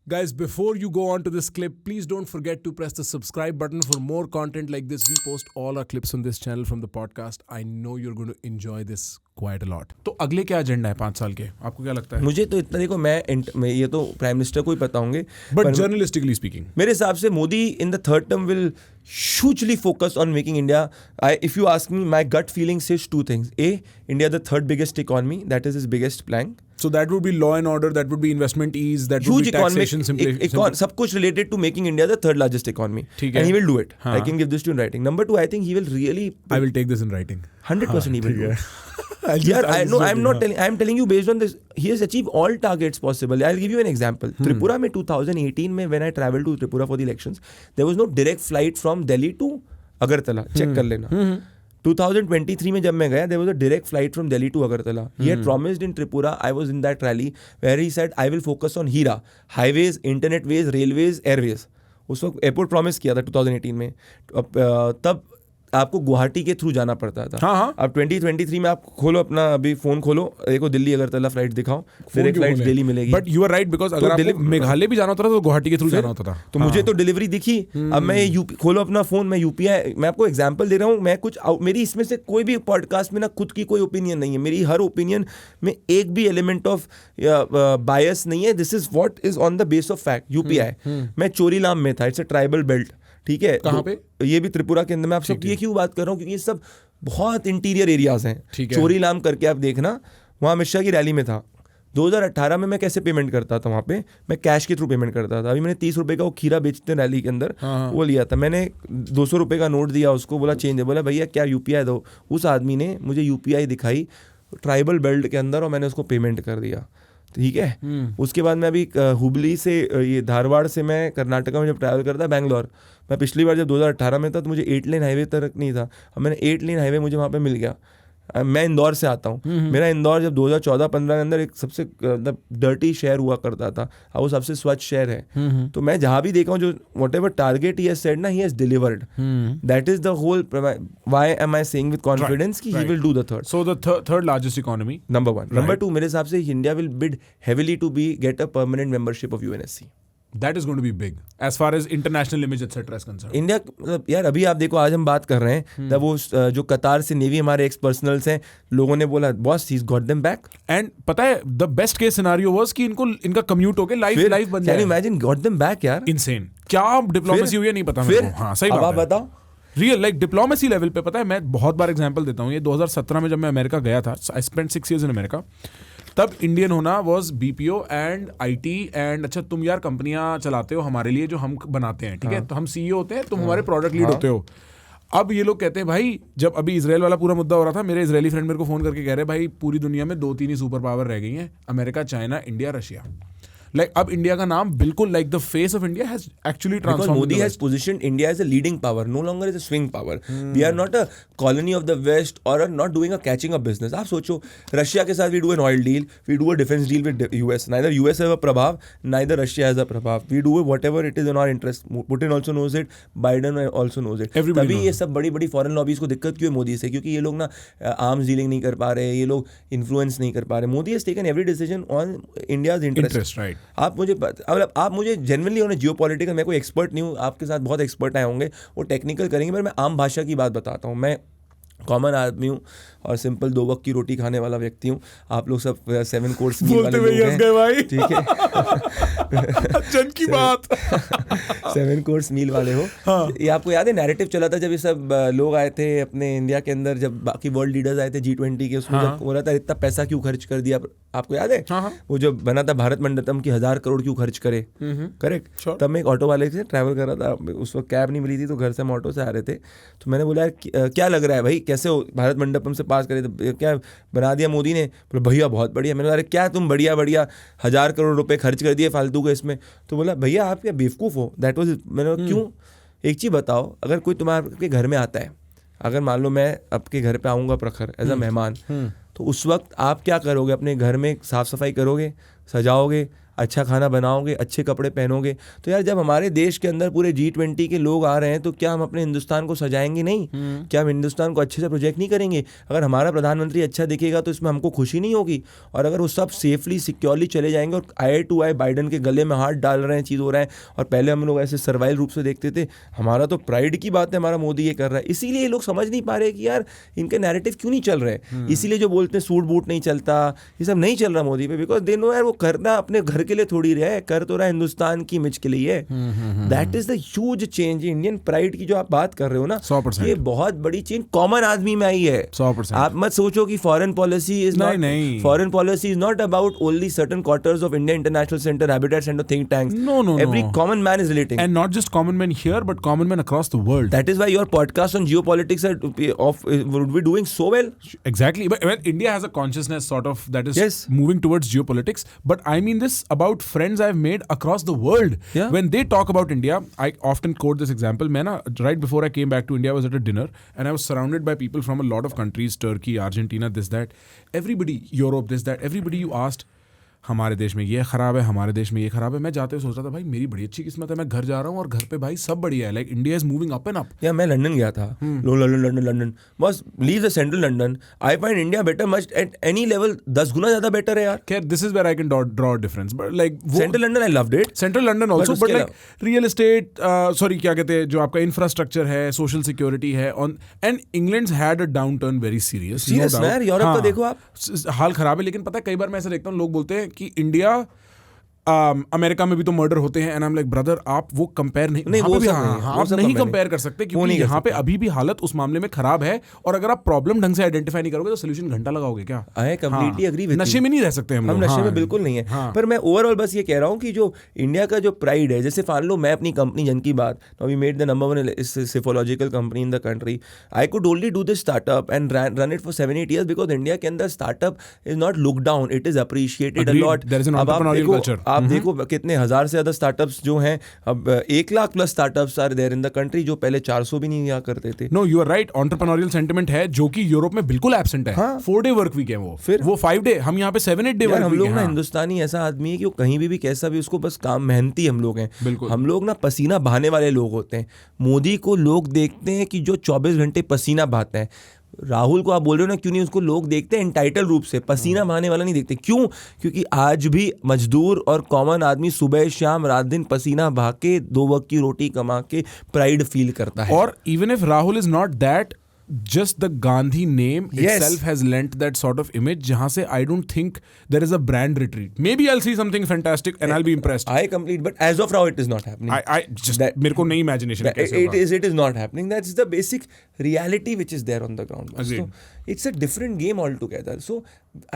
Guys, before you go on to this clip, please don't forget to press the subscribe button for more content like this. We post all our clips on this channel from the podcast. I know you're going to enjoy this quite a lot. तो अगले क्या agenda है 5 साल के, आपको क्या लगता है? मुझे तो इतना, देखो मैं ये तो प्राइम मिनिस्टर को ही पता होंगे, बट जर्नलिस्टिकली स्पीकिंग मेरे हिसाब से Modi in the third term will hugely focus on making India. If you ask me, my gut feeling says two things. A, India the third biggest economy. That is his biggest plank. So that would be law and order, that would be investment ease, that would Huge be taxation simplification. सब कुछ related to making India the third largest economy. And he will do it. I can give this to you in writing. Number 2, I think he will really... I will take this in writing. 100% he will do it. I'm telling you based on this, he has achieved all targets possible. I'll give you an example. Tripura में 2018 में when I traveled to Tripura for the elections, there was no direct flight from Delhi to Agartala. Check कर लेना. 2023 में जब मैं गया, there was a direct flight from Delhi to Agartala. He had promised in Tripura, I was in that rally, where he said, I will focus on HIRA, highways, internet ways, railways, airways. उस वक्त airport promise किया था 2018 में. तब आपको गुवाहाटी के through जाना पड़ता था. हाँ. अब 2023 में आप खोलो अपना अभी फोन खोलो, देखो दिल्ली अगरतला फ्लाइट दिखाओ, डायरेक्ट फ्लाइट दिल्ली मिलेगी. But you are right, because अगर आपको मेघालय भी जाना होता था तो गुवाहाटी के थ्रू जाना होता था. तो मुझे तो डिलीवरी दिखी. अब मैं खोलो अपना फोन, मैं यूपीआई, मैं आपको एग्जांपल दे रहा हूँ. मैं कुछ मेरी इसमें से कोई भी पॉडकास्ट में ना खुद की कोई ओपिनियन नहीं है. मेरी हर ओपिनियन में एक भी एलिमेंट ऑफ बायस नहीं है. This is what is on the base of fact. UPI मैं चोरीलाम में था, इट्स अ ट्राइबल बेल्ट. ठीक है, कहाँ पे? ये भी त्रिपुरा के अंदर. मैं आपसे ये क्यों बात कर रहा हूँ, क्योंकि ये सब बहुत इंटीरियर एरियाज हैं. चोरीलाम करके आप देखना, वहाँ अमित शाह की रैली में था. 2018 में मैं कैसे पेमेंट करता था वहाँ पे, मैं कैश के थ्रू पेमेंट करता था. अभी मैंने 30 रुपए का वो खीरा बेचते हैं रैली के अंदर, वो लिया था. मैंने 200 रुपए का नोट दिया उसको, बोला चेंज है. बोला भैया क्या यूपीआई दो. उस आदमी ने मुझे यूपीआई दिखाई ट्राइबल बेल्ट के अंदर, और मैंने उसको पेमेंट कर दिया. ठीक है. उसके बाद मैं अभी हुबली से, ये धारवाड़ से मैं कर्नाटका में जब ट्रैवल करता बैंगलोर, मैं पिछली बार जब 2018 में था तो मुझे 8 लेन हाईवे तक नहीं था. अब मैंने 8 लेन हाईवे मुझे वहाँ पे मिल गया. मैं इंदौर से आता हूँ. मेरा इंदौर जब 2014-15 के अंदर एक सबसे डर्टी शहर हुआ करता था, अब वो सबसे स्वच्छ शहर है. तो मैं जहाँ भी देखा हूँ, जो whatever target he has said ना, he has delivered. That is the whole. Why am I saying with confidence कि he will do the third. So the third largest economy, number 1. Number 2, मेरे हिसाब से India will bid heavily to be get a permanent membership of UNSC. That is going to be big as far as international image etc is concerned. India, मतलब यार अभी आप देखो, आज हम बात कर रहे हैं तब वो जो कतार से नेवी हमारे एक्स पर्सनल्स हैं, लोगों ने बोला boss he got them back. And पता है the best case scenario was कि इनका कम्यूट होके लाइफ बन जाए. Can you imagine, got them back यार. इनसेन. क्या डिप्लोमेसी हुई है नहीं पता मेरे को. हाँ सही बात है. आप बताओ रियल लाइक डिप्लोमेसी लेवल पे. पता है मैं बहुत बार एग्जांपल देता हूँ. ये 2017 में जब मैं अमेरिका गया था, I spent 6 years in America, तब इंडियन होना was BPO and IT and अच्छा तुम यार कंपनियां चलाते हो हमारे लिए जो हम बनाते हैं. ठीक है, तो हम सीईओ होते हैं, तुम हमारे प्रोडक्ट लीड होते हो. अब ये लोग कहते हैं भाई, जब अभी इजराइल वाला पूरा मुद्दा हो रहा था, मेरे इजरायली फ्रेंड मेरे को फोन करके कह रहे भाई पूरी दुनिया में 2-3 ही सुपर पावर रह गई हैं, America, China, India, Russia. Like अब इंडिया का नाम बिल्कुल like the face of India has actually transformed. Modi has positioned India as a leading power, no longer as a swing power. We are not a colony of the West और not doing a catching up business. आप सोचो, Russia के साथ we do an oil deal, we do a defence deal with US. Neither US have a प्रभाव, neither Russia has a प्रभाव. We do whatever it is in our interest. Putin also knows it, Biden also knows it. तभी ये सब बड़ी बड़ी foreign lobbies को दिक्कत क्यों है मोदी से, क्योंकि ये लोग ना आर्म्स डीलिंग नहीं कर पा रहे, ये लोग इन्फ्लुएंस नहीं कर पा रहे. Modi has taken every decision on India's interest. Right. आप मुझे जेन्युइनली ऑन जियोपॉलिटिकल, मैं कोई एक्सपर्ट नहीं हूँ, आपके साथ बहुत एक्सपर्ट आए होंगे, वो टेक्निकल करेंगे, पर मैं आम भाषा की बात बताता हूँ. मैं कॉमन आदमी हूँ और सिंपल 2 वक्त की रोटी खाने वाला व्यक्ति हूँ. आप लोग सब 7 कोर्स मील वाले लोग हैं. ठीक है, जन की बात 7 कोर्स मील वाले हो. हाँ. ये आपको याद है नैरेटिव चला था जब ये सब लोग आए थे अपने इंडिया के अंदर, जब बाकी वर्ल्ड लीडर्स आए थे G20 के, उसमें जब बोला था इतना पैसा क्यों खर्च कर दिया, आपको याद है? वो जो बना था भारत मंडपम की 1000 करोड़ क्यों खर्च करे. करेक्ट. तब मैं एक ऑटो वाले से ट्रैवल कर रहा था, उस वक्त कैब नहीं मिली थी, तो घर से हम ऑटो से आ रहे थे. तो मैंने बोला क्या लग रहा है भाई, कैसे हो भारत मंडपम से पास करे, तो क्या बना दिया मोदी ने. बोला भैया बहुत बढ़िया. मैंने बोला क्या तुम बढ़िया 1000 करोड़ रुपए खर्च कर दिए फालतू के इसमें. तो बोला भैया आप क्या बेवकूफ़ हो. That was. मैंने क्यों. एक चीज़ बताओ, अगर कोई तुम्हारे घर में आता है, अगर मान लो मैं आपके घर पे आऊँगा प्रखर एज अ मेहमान, तो उस वक्त आप क्या करोगे, अपने घर में साफ सफाई करोगे, सजाओगे, अच्छा खाना बनाओगे, अच्छे कपड़े पहनोगे। तो यार जब हमारे देश के अंदर पूरे G20 के लोग आ रहे हैं तो क्या हम अपने हिंदुस्तान को सजाएंगे नहीं? क्या हम हिंदुस्तान को अच्छे से प्रोजेक्ट नहीं करेंगे? अगर हमारा प्रधानमंत्री अच्छा दिखेगा तो इसमें हमको खुशी नहीं होगी? और अगर वो सब सेफली सिक्योरली चले जाएंगे और आई टू आई बाइडन के गले में हाथ डाल रहे हैं, चीज़ हो रहा है, और पहले हम लोग ऐसे सर्वाइल रूप से देखते थे, हमारा तो प्राइड की बात है, हमारा मोदी ये कर रहा है। इसीलिए ये लोग समझ नहीं पा रहे कि यार इनके नैरेटिव क्यों नहीं चल रहे। इसीलिए जो बोलते हैं सूट बूट नहीं चलता, ये सब नहीं चल रहा मोदी पे, बिकॉज दे नो यार वो करना अपने घर के लिए थोड़ी रहे, कर तो रहा हिंदुस्तान की इमेज के लिए। That is the huge change. Indian pride की जो आप बात कर रहे हो ना, 100%। ये बहुत बड़ी चेंज कॉमन आदमी में आई है। 100%। आप मत सोचो कि foreign policy is not about only certain quarters of India international centre, habitat centre, think tanks. No. Every common man is relating. And not just common men here, but common men across the world. That is why your podcast on geopolitics would be doing so well. Exactly. But well, India has a consciousness sort of that is Yes. moving towards geopolitics. But I mean this about friends I've made across the world. Yeah. When they talk about India, I often quote this example. Right before I came back to India, I was at a dinner and I was surrounded by people from a lot of countries, Turkey, Argentina, this, that. Everybody, Europe, this, that. Everybody you asked, हमारे देश में ये खराब है, हमारे देश में ये खराब है। मैं जाते हुए सोच रहा था भाई मेरी बड़ी अच्छी किस्मत है, मैं घर जा रहा हूँ और घर पे भाई सब बढ़िया है। Like India is moving up and up. या मैं लंदन गया था, लंदन बस leave the central London, I find India better much at any level, 10 गुना ज्यादा बेटर है यार। खैर this is where I can draw difference, but like central London I loved it, central London also, but like real estate, sorry क्या कहते हैं, जो आपका इंफ्रास्ट्रक्चर है, सोशल सिक्योरिटी है, on and England had a down turn very serious यार। Europe का देखो आप, हाल खराब है। लेकिन पता है कई बार मैं ऐसा देखता हूँ, लोग बोलते हैं कि इंडिया अमेरिका में भी तो मर्डर होते हैं, and I am like brother आप वो कंपेयर नहीं आप नहीं कंपेयर कर सकते, क्योंकि यहाँ पे अभी भी हालत उस मामले में खराब है। और अगर आप प्रॉब्लम ढंग से आइडेंटिफाई नहीं करोगे तो सोल्यूशन घंटा लगाओगे क्या? आई कंप्लीटली एग्री विद, नशे में नहीं रह सकते हम लोग, नशे में बिल्कुल नहीं है। पर मैं ओवरऑल बस ये कह रहा हूँ कि जो इंडिया का जो प्राइड है, जैसे मान लो मैं अपनी company Jan Ki Baat, we made the number 1 psephological company in the country, I could only do this startup and run it for 7-8 years because India के अंदर startup is not look down, it is appreciated a lot. आप देखो कितने 1000 से ज्यादा startups जो हैं, अब 1 lakh plus startups are there in the country, जो पहले 400 भी नहीं हुआ करते थे। No you are right, entrepreneurial sentiment है जो कि यूरोप में बिल्कुल एब्सेंट है। 4 डे वर्क वीक है वो 5 डे, हम यहाँ पे 7-8 डे वर्क वीक है। हम लोग ना हिंदुस्तानी ऐसा आदमी है कि वो कहीं भी कैसा भी उसको बस काम, मेहनती हम लोग हैं। हम लोग ना पसीना बहाने वाले लोग होते हैं। मोदी को लोग देखते हैं कि जो 24 घंटे पसीना बहाते हैं। राहुल को आप बोल रहे हो ना, क्यों नहीं उसको लोग देखते हैं एंटाइटल रूप से, पसीना बहाने वाला नहीं देखते। क्यों? क्योंकि आज भी मजदूर और कॉमन आदमी सुबह शाम रात दिन पसीना बहा के 2 वक्त की रोटी कमा के प्राइड फील करता है। और even if Rahul is not that, just the Gandhi name itself has lent that sort of image, jahan se I don't think there is a brand retreat. Maybe I'll see something fantastic and I'll be impressed. I complete, but as of now it is not happening. I just mere ko nahi imagination kaise hoga. It is not happening. That's the basic reality which is there on the ground. So it's a different game altogether. So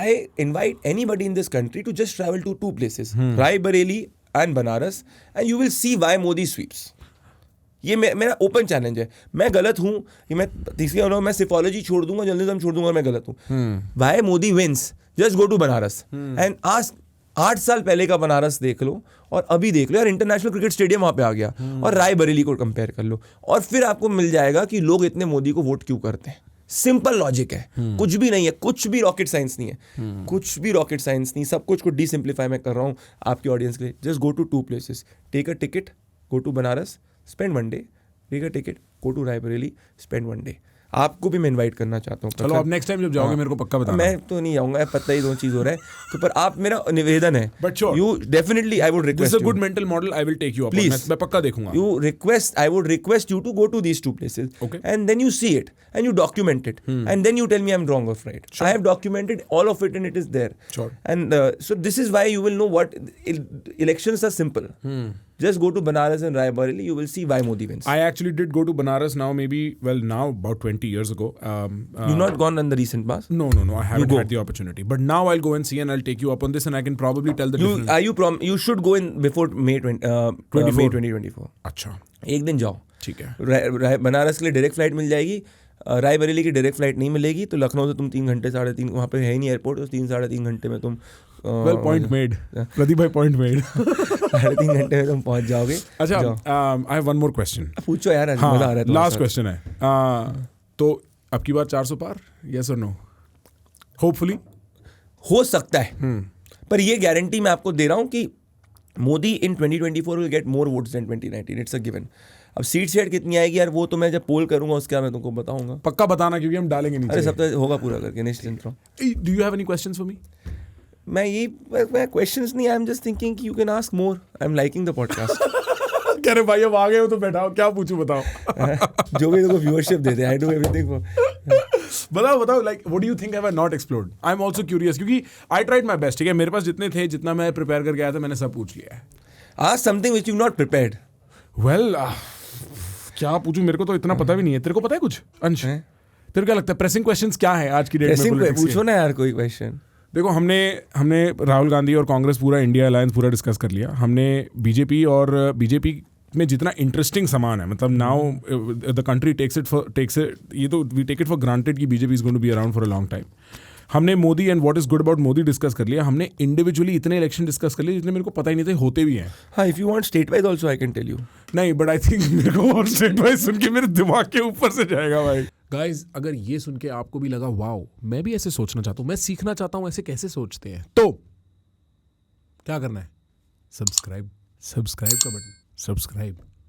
I invite anybody in this country to just travel to 2 places, Rai Bareli and Banaras, and you will see why Modi sweeps. ये मेरा open challenge है। मैं गलत हूँ कि मैं सिफोलॉजी छोड़ दूंगा, जर्नलिज्म छोड़ दूंगा, मैं गलत हूँ। Why Modi wins, just go to Banaras and आज 8 साल पहले का बनारस देख लो और अभी देख लो यार, इंटरनेशनल क्रिकेट स्टेडियम वहाँ पे आ गया, और राय बरेली को कंपेयर कर लो, और फिर आपको मिल जाएगा कि लोग इतने मोदी को वोट क्यों करते हैं। सिंपल लॉजिक है, कुछ भी नहीं है, कुछ भी रॉकेट साइंस नहीं है, कुछ भी रॉकेट साइंस नहीं। सब कुछ को डिसिम्प्लीफाई मैं कर रहा हूँ आपके ऑडियंस के लिए। Just go to 2 places, take a ticket, go to Banaras, spend 1 day, take a ticket, go to Raebareli, spend 1 day. आपको भी मैं इनवाइट करना चाहता हूँ। चलो आप नेक्स्ट टाइम जब जाओगे मेरे को पक्का बताना। मैं तो नहीं जाऊंगा, पता ही 2 चीज हो रहा है तो, पर आप मेरा निवेदन है, but sure you definitely I would request, this is a good mental model, I will take you up, मैं पक्का देखूंगा। You request, I would request you to go to these 2 places, and then you see it and you document it, and then you tell me I am wrong और right. I have documented all of it and it is there, and so this is why you will know what elections are simple. Just go to Banaras and Raebareli, you will see why Modi wins. I actually did go to Banaras now about 20 years ago. You've not gone in the recent past? No, I haven't had the opportunity. But now I'll go and see and I'll take you up on this and I can probably tell the difference. You should go in before May 2024. अच्छा, एक दिन जाओ, ठीक है। बनारस के लिए direct flight मिल जाएगी, रायबरेली की डायरेक्ट फ्लाइट नहीं मिलेगी, तो लखनऊ से तुम 3 घंटे 3.5, वहाँ पे है ही नहीं एयरपोर्ट, तो 3-3.5 घंटे में तुम पॉइंट मेड प्रदीप भाई, पॉइंट मेड 3.5 घंटे में तुम पहुँच जाओगे। अच्छा, I have one more question. पूछो यार, मजा आ रहा है। लास्ट क्वेश्चन है, तो अब की बार 400 पार, यस और नो? होपफुली हो सकता है, पर ये गारंटी मैं आपको दे रहा हूँ कि Modi in 2024 will get more votes than 2019, it's a given. अब सीट शेयर कितनी आएगी यार, वो तो मैं जब पोल करूंगा उसके बाद मैं तुमको बताऊंगा. पक्का बताना, क्योंकि हम डालेंगे नीचे. अरे सब तो होगा पूरा करके, निश्चिंत रहो. Do you have any questions for me? मैं क्वेश्चंस नहीं, आई एम जस्ट थिंकिंग कि you can ask more. I am liking the podcast. कह रहे भाई अब आ गए हो तो बैठाओ, क्या पूछूं बताओ. जो भी तुमको व्यूअरशिप देते, आई डू एवरीथिंग फॉर. बताओ like what do you think have I not explored? I am also curious, क्योंकि आई ट्राइड माय बेस्ट. ठीक है, मेरे पास जितने थे, जितना मैं प्रिपेयर करके आया था, मैंने सब पूछ लिया है. Ask something which you not prepared. Well क्या पूछूं, मेरे को तो इतना पता भी नहीं है. तेरे को पता है कुछ अंश? तेरे को क्या लगता है प्रेसिंग क्वेश्चंस क्या है आज की डेट में? पूछो ना यार कोई क्वेश्चन. देखो, हमने राहुल गांधी और कांग्रेस पूरा इंडिया अलायंस पूरा डिस्कस कर लिया. हमने बीजेपी में जितना इंटरेस्टिंग सामान है, मतलब now the country takes it ये तो we take it for granted कि BJP is going to be around for a long time. हमने Modi and what is good about Modi discuss कर लिया. हमने इंडिविजुअली इतने इलेक्शन डिस्कस कर लिए जितने मेरे को पता ही नहीं थे होते भी हैं. हाँ, if you want state wise also I can tell you. नहीं, बट आई थिंक मेरे को और स्टेट वाइज सुन के मेरे दिमाग के ऊपर से जाएगा भाई. गाइज, अगर ये सुन के आपको भी लगा वाओ, मैं भी ऐसे सोचना चाहता हूँ, मैं सीखना चाहता हूँ ऐसे कैसे सोचते हैं, तो क्या करना है? सब्सक्राइब का बटन, सब्सक्राइब.